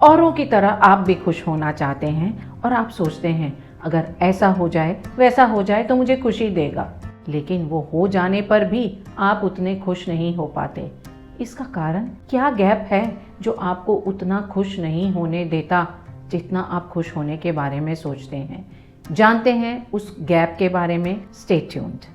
औरों की तरह आप भी खुश होना चाहते हैं और आप सोचते हैं अगर ऐसा हो जाए वैसा हो जाए तो मुझे खुशी देगा, लेकिन वो हो जाने पर भी आप उतने खुश नहीं हो पाते। इसका कारण क्या गैप है जो आपको उतना खुश नहीं होने देता जितना आप खुश होने के बारे में सोचते हैं? जानते हैं उस गैप के बारे में। Stay tuned.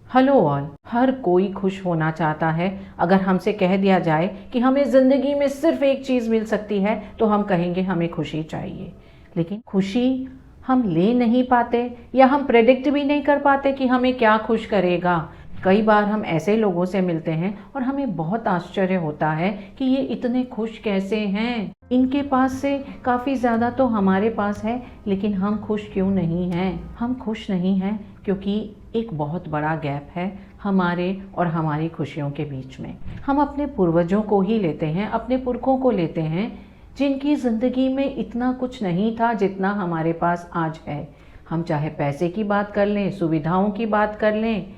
हेलो ऑल, हर कोई खुश होना चाहता है। अगर हमसे कह दिया जाए कि हमें ज़िंदगी में सिर्फ एक चीज़ मिल सकती है तो हम कहेंगे हमें खुशी चाहिए। लेकिन खुशी हम ले नहीं पाते या हम प्रेडिक्ट भी नहीं कर पाते कि हमें क्या खुश करेगा। कई बार हम ऐसे लोगों से मिलते हैं और हमें बहुत आश्चर्य होता है कि ये इतने खुश कैसे हैं। इनके पास से काफ़ी ज़्यादा तो हमारे पास है, लेकिन हम खुश क्यों नहीं हैं? हम खुश नहीं हैं क्योंकि एक बहुत बड़ा गैप है हमारे और हमारी खुशियों के बीच में। हम अपने पूर्वजों को ही लेते हैं, अपने पुरखों को लेते हैं, जिनकी ज़िंदगी में इतना कुछ नहीं था जितना हमारे पास आज है। हम चाहे पैसे की बात कर लें, सुविधाओं की बात कर लें,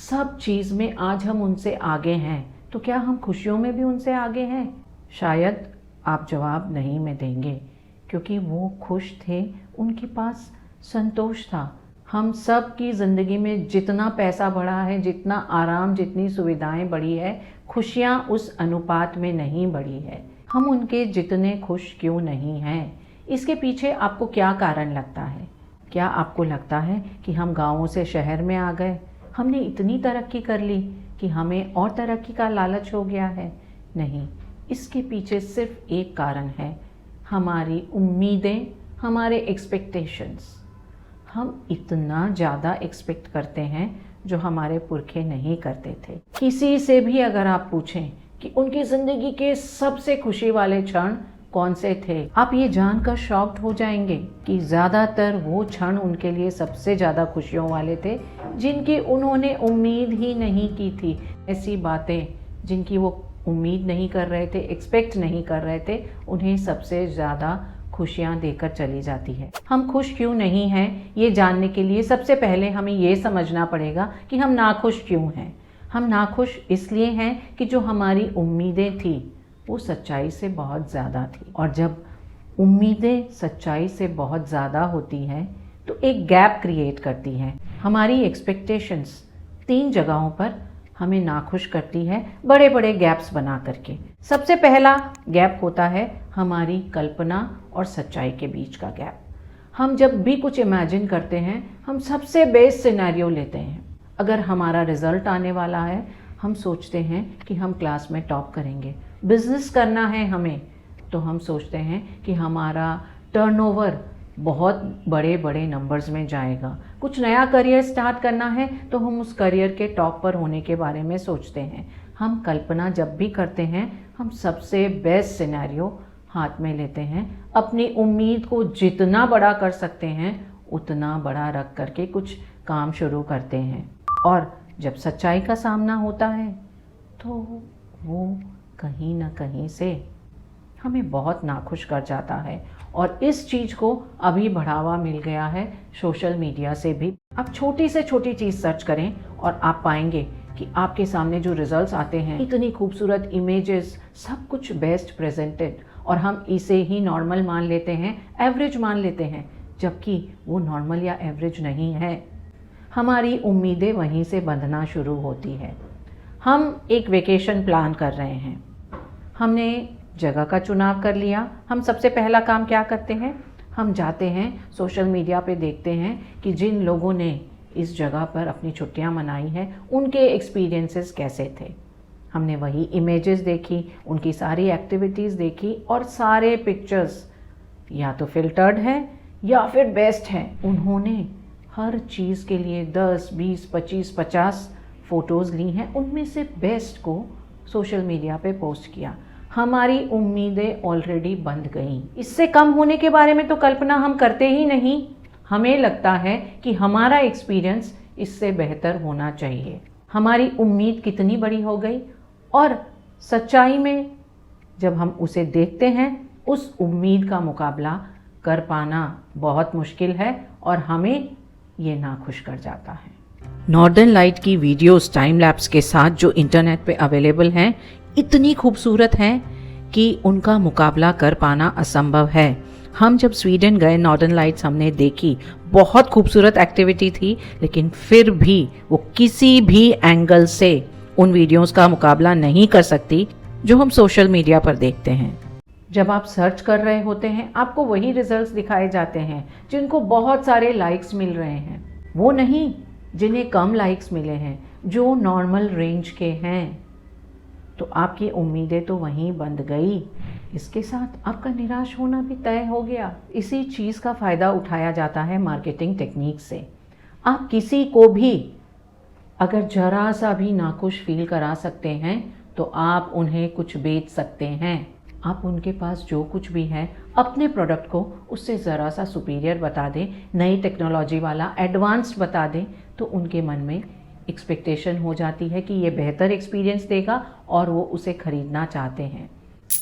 सब चीज़ में आज हम उनसे आगे हैं। तो क्या हम खुशियों में भी उनसे आगे हैं? शायद आप जवाब नहीं में देंगे, क्योंकि वो खुश थे, उनके पास संतोष था। हम सब की ज़िंदगी में जितना पैसा बढ़ा है, जितना आराम, जितनी सुविधाएं बढ़ी है, खुशियाँ उस अनुपात में नहीं बढ़ी है। हम उनके जितने खुश क्यों नहीं हैं? इसके पीछे आपको क्या कारण लगता है? क्या आपको लगता है कि हम गाँवों से शहर में आ गए, हमने इतनी तरक्की कर ली कि हमें और तरक्की का लालच हो गया है? नहीं, इसके पीछे सिर्फ एक कारण है, हमारी उम्मीदें, हमारे एक्सपेक्टेशंस। हम इतना ज़्यादा एक्सपेक्ट करते हैं जो हमारे पुरखे नहीं करते थे। किसी से भी अगर आप पूछें कि उनकी ज़िंदगी के सबसे खुशी वाले क्षण कौन से थे, आप ये जानकर शॉक्ड हो जाएंगे कि ज़्यादातर वो क्षण उनके लिए सबसे ज़्यादा खुशियों वाले थे जिनकी उन्होंने उम्मीद ही नहीं की थी। ऐसी बातें जिनकी वो उम्मीद नहीं कर रहे थे, एक्सपेक्ट नहीं कर रहे थे, उन्हें सबसे ज़्यादा खुशियाँ देकर चली जाती है। हम खुश क्यों नहीं हैं, ये जानने के लिए सबसे पहले हमें ये समझना पड़ेगा कि हम नाखुश क्यों हैं। हम नाखुश इसलिए हैं कि जो हमारी उम्मीदें थी वो सच्चाई से बहुत ज़्यादा थी, और जब उम्मीदें सच्चाई से बहुत ज़्यादा होती हैं तो एक गैप क्रिएट करती हैं। हमारी एक्सपेक्टेशंस 3 जगहों पर हमें नाखुश करती है, बड़े बड़े गैप्स बना करके। सबसे पहला गैप होता है हमारी कल्पना और सच्चाई के बीच का गैप। हम जब भी कुछ इमेजिन करते हैं, हम सबसे बेस्ट सिनेरियो लेते हैं। अगर हमारा रिजल्ट आने वाला है, हम सोचते हैं कि हम क्लास में टॉप करेंगे। बिजनेस करना है हमें, तो हम सोचते हैं कि हमारा टर्नओवर बहुत बड़े बड़े नंबर्स में जाएगा। कुछ नया करियर स्टार्ट करना है तो हम उस करियर के टॉप पर होने के बारे में सोचते हैं। हम कल्पना जब भी करते हैं, हम सबसे बेस्ट सिनेरियो हाथ में लेते हैं। अपनी उम्मीद को जितना बड़ा कर सकते हैं उतना बड़ा रख करके कुछ काम शुरू करते हैं, और जब सच्चाई का सामना होता है तो वो कहीं ना कहीं से हमें बहुत नाखुश कर जाता है। और इस चीज़ को अभी बढ़ावा मिल गया है सोशल मीडिया से भी। आप छोटी से छोटी चीज़ सर्च करें और आप पाएंगे कि आपके सामने जो रिजल्ट्स आते हैं, इतनी खूबसूरत इमेजेस, सब कुछ बेस्ट प्रेजेंटेड, और हम इसे ही नॉर्मल मान लेते हैं, एवरेज मान लेते हैं, जबकि वो नॉर्मल या एवरेज नहीं है। हमारी उम्मीदें वहीं से बंधना शुरू होती है। हम एक वेकेशन प्लान कर रहे हैं, हमने जगह का चुनाव कर लिया। हम सबसे पहला काम क्या करते हैं? हम जाते हैं सोशल मीडिया पे, देखते हैं कि जिन लोगों ने इस जगह पर अपनी छुट्टियां मनाई हैं उनके एक्सपीरियंसेस कैसे थे। हमने वही इमेजेस देखी, उनकी सारी एक्टिविटीज़ देखी, और सारे पिक्चर्स या तो फिल्टर्ड हैं या फिर बेस्ट हैं। उन्होंने हर चीज़ के लिए 10, 20, 25, 50 फ़ोटोज़ ली हैं, उनमें से बेस्ट को सोशल मीडिया पे पोस्ट किया। हमारी उम्मीदें ऑलरेडी बंध गईं। इससे कम होने के बारे में तो कल्पना हम करते ही नहीं। हमें लगता है कि हमारा एक्सपीरियंस इससे बेहतर होना चाहिए। हमारी उम्मीद कितनी बड़ी हो गई, और सच्चाई में जब हम उसे देखते हैं, उस उम्मीद का मुकाबला कर पाना बहुत मुश्किल है, और हमें ये नाखुश कर जाता है। नॉर्दर्न लाइट की वीडियोस टाइम लैप्स के साथ जो इंटरनेट पे अवेलेबल हैं, इतनी खूबसूरत हैं कि उनका मुकाबला कर पाना असंभव है। हम जब स्वीडन गए, नॉर्दर्न लाइट्स हमने देखी, बहुत खूबसूरत एक्टिविटी थी, लेकिन फिर भी वो किसी भी एंगल से उन वीडियोस का मुकाबला नहीं कर सकती जो हम सोशल मीडिया पर देखते हैं। जब आप सर्च कर रहे होते हैं, आपको वही रिजल्ट्स दिखाए जाते हैं जिनको बहुत सारे लाइक्स मिल रहे हैं, वो नहीं जिन्हें कम लाइक्स मिले हैं, जो नॉर्मल रेंज के हैं। तो आपकी उम्मीदें तो वहीं बंद गई। इसके साथ आपका निराश होना भी तय हो गया। इसी चीज़ का फ़ायदा उठाया जाता है मार्केटिंग टेक्निक से। आप किसी को भी अगर जरा सा भी नाखुश फील करा सकते हैं तो आप उन्हें कुछ बेच सकते हैं। आप उनके पास जो कुछ भी है अपने प्रोडक्ट को उससे ज़रा सा सुपीरियर बता दें, नई टेक्नोलॉजी वाला एडवांस्ड बता दें, तो उनके मन में एक्सपेक्टेशन हो जाती है कि ये बेहतर एक्सपीरियंस देगा और वो उसे ख़रीदना चाहते हैं।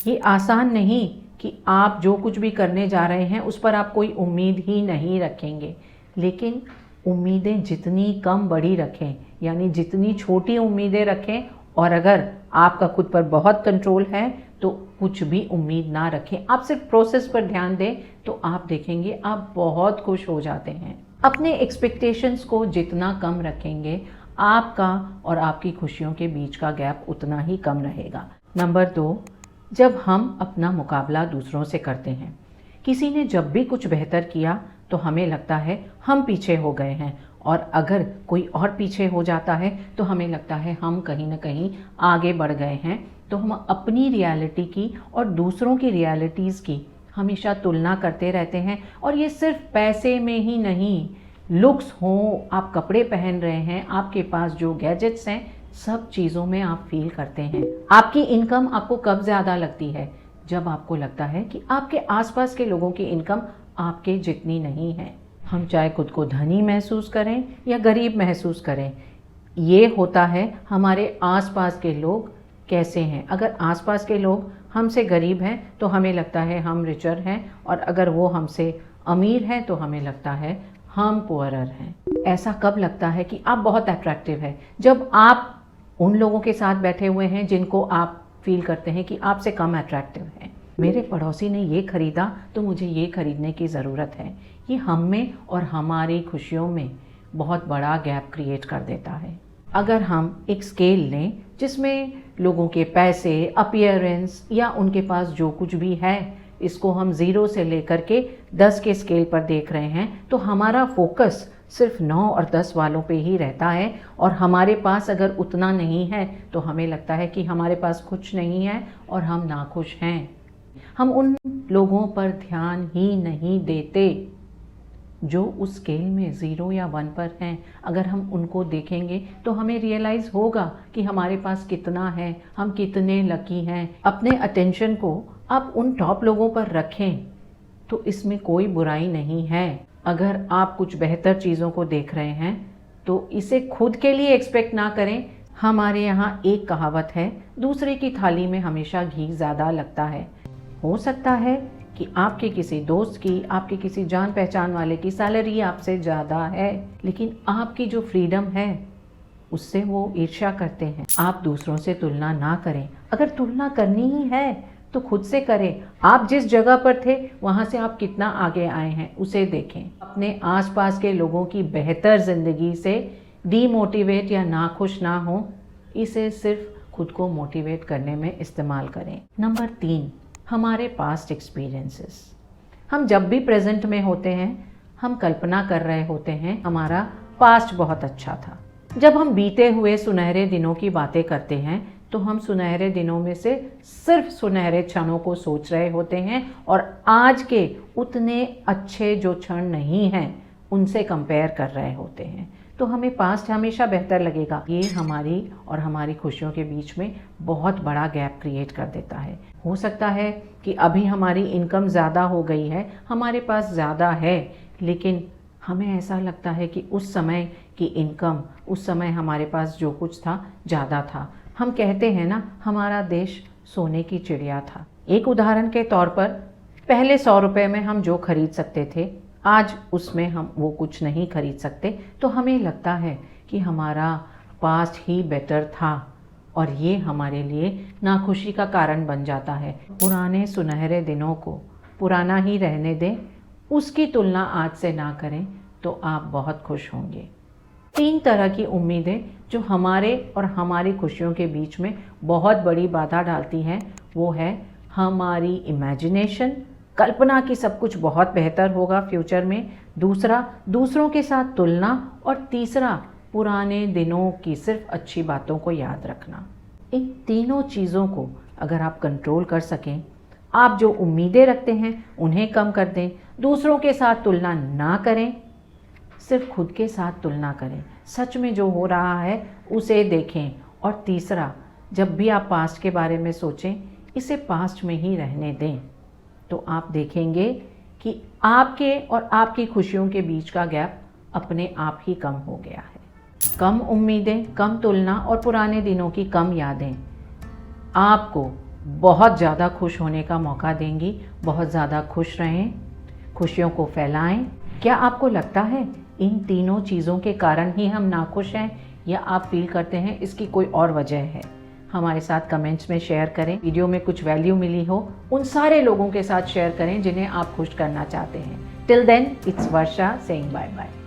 ये आसान नहीं कि आप जो कुछ भी करने जा रहे हैं उस पर आप कोई उम्मीद ही नहीं रखेंगे, लेकिन उम्मीदें जितनी कम बड़ी रखें, यानी जितनी छोटी उम्मीदें रखें, और अगर आपका खुद पर बहुत कंट्रोल है तो कुछ भी उम्मीद ना रखें, आप सिर्फ प्रोसेस पर ध्यान दें, तो आप देखेंगे आप बहुत खुश हो जाते हैं। अपने एक्सपेक्टेशंस को जितना कम रखेंगे, आपका और आपकी खुशियों के बीच का गैप उतना ही कम रहेगा। नंबर 2, जब हम अपना मुकाबला दूसरों से करते हैं, किसी ने जब भी कुछ बेहतर किया तो हमें लगता है हम पीछे हो गए हैं, और अगर कोई और पीछे हो जाता है तो हमें लगता है हम कहीं ना कहीं आगे बढ़ गए हैं। तो हम अपनी रियलिटी की और दूसरों की रियलिटीज़ की हमेशा तुलना करते रहते हैं, और ये सिर्फ पैसे में ही नहीं, लुक्स हो, आप कपड़े पहन रहे हैं, आपके पास जो गैजेट्स हैं, सब चीज़ों में आप फील करते हैं। आपकी इनकम आपको कब ज़्यादा लगती है? जब आपको लगता है कि आपके आसपास के लोगों की इनकम आपके जितनी नहीं है। हम चाहे खुद को धनी महसूस करें या गरीब महसूस करें, ये होता है हमारे आसपास के लोग कैसे हैं। अगर आसपास के लोग हमसे गरीब हैं तो हमें लगता है हम रिचर हैं, और अगर वो हमसे अमीर हैं तो हमें लगता है हम पुअरर हैं। ऐसा कब लगता है कि आप बहुत अट्रैक्टिव है? जब आप उन लोगों के साथ बैठे हुए हैं जिनको आप फील करते हैं कि आपसे कम अट्रैक्टिव हैं। मेरे पड़ोसी ने ये खरीदा तो मुझे ये खरीदने की ज़रूरत है। ये हम में और हमारी खुशियों में बहुत बड़ा गैप क्रिएट कर देता है। अगर हम एक स्केल लें जिसमें लोगों के पैसे, अपीयरेंस या उनके पास जो कुछ भी है, इसको हम 0 से लेकर के 10 के स्केल पर देख रहे हैं, तो हमारा फोकस सिर्फ 9 और 10 वालों पे ही रहता है, और हमारे पास अगर उतना नहीं है तो हमें लगता है कि हमारे पास कुछ नहीं है और हम नाखुश हैं। हम उन लोगों पर ध्यान ही नहीं देते जो उस स्केल में 0 या 1 पर हैं। अगर हम उनको देखेंगे तो हमें रियलाइज़ होगा कि हमारे पास कितना है, हम कितने लकी हैं। अपने अटेंशन को आप उन टॉप लोगों पर रखें तो इसमें कोई बुराई नहीं है। अगर आप कुछ बेहतर चीज़ों को देख रहे हैं तो इसे खुद के लिए एक्सपेक्ट ना करें। हमारे यहाँ एक कहावत है, दूसरे की थाली में हमेशा घी ज़्यादा लगता है। हो सकता है कि आपके किसी दोस्त की, आपके किसी जान पहचान वाले की सैलरी आपसे ज़्यादा है, लेकिन आपकी जो फ्रीडम है उससे वो ईर्ष्या करते हैं। आप दूसरों से तुलना ना करें। अगर तुलना करनी ही है तो खुद से करें। आप जिस जगह पर थे वहाँ से आप कितना आगे आए हैं उसे देखें। अपने आसपास के लोगों की बेहतर ज़िंदगी से डीमोटिवेट या नाखुश ना हो, इसे सिर्फ खुद को मोटिवेट करने में इस्तेमाल करें। नंबर 3, हमारे पास्ट एक्सपीरियंसेस। हम जब भी प्रेजेंट में होते हैं हम कल्पना कर रहे होते हैं हमारा पास्ट बहुत अच्छा था। जब हम बीते हुए सुनहरे दिनों की बातें करते हैं तो हम सुनहरे दिनों में से सिर्फ सुनहरे क्षणों को सोच रहे होते हैं, और आज के उतने अच्छे जो क्षण नहीं हैं उनसे कंपेयर कर रहे होते हैं। तो हमें पास्ट हमेशा बेहतर लगेगा। ये हमारी और हमारी खुशियों के बीच में बहुत बड़ा गैप क्रिएट कर देता है। हो सकता है कि अभी हमारी इनकम ज़्यादा हो गई है, हमारे पास ज़्यादा है, लेकिन हमें ऐसा लगता है कि उस समय की इनकम, उस समय हमारे पास जो कुछ था ज़्यादा था। हम कहते हैं ना, हमारा देश सोने की चिड़िया था। एक उदाहरण के तौर पर, पहले 100 रुपये में हम जो खरीद सकते थे आज उसमें हम वो कुछ नहीं खरीद सकते। तो हमें लगता है कि हमारा पास्ट ही बेटर था। और ये हमारे लिए नाखुशी का कारण बन जाता है। पुराने सुनहरे दिनों को पुराना ही रहने दें, उसकी तुलना आज से ना करें तो आप बहुत खुश होंगे। 3 तरह की उम्मीदें जो हमारे और हमारी खुशियों के बीच में बहुत बड़ी बाधा डालती हैं, वो है हमारी इमेजिनेशन, कल्पना की सब कुछ बहुत बेहतर होगा फ्यूचर में। दूसरा, दूसरों के साथ तुलना। और तीसरा, पुराने दिनों की सिर्फ अच्छी बातों को याद रखना। इन तीनों चीज़ों को अगर आप कंट्रोल कर सकें, आप जो उम्मीदें रखते हैं उन्हें कम कर दें, दूसरों के साथ तुलना ना करें, सिर्फ खुद के साथ तुलना करें, सच में जो हो रहा है उसे देखें। और तीसरा, जब भी आप पास्ट के बारे में सोचें, इसे पास्ट में ही रहने दें, तो आप देखेंगे कि आपके और आपकी खुशियों के बीच का गैप अपने आप ही कम हो गया है। कम उम्मीदें, कम तुलना और पुराने दिनों की कम यादें आपको बहुत ज़्यादा खुश होने का मौका देंगी। बहुत ज़्यादा खुश रहें, खुशियों को फैलाएं। क्या आपको लगता है इन तीनों चीज़ों के कारण ही हम नाखुश हैं, या आप फील करते हैं इसकी कोई और वजह है? हमारे साथ कमेंट्स में शेयर करें। वीडियो में कुछ वैल्यू मिली हो, उन सारे लोगों के साथ शेयर करें जिन्हें आप खुश करना चाहते हैं। Till then, it's Varsha saying bye bye.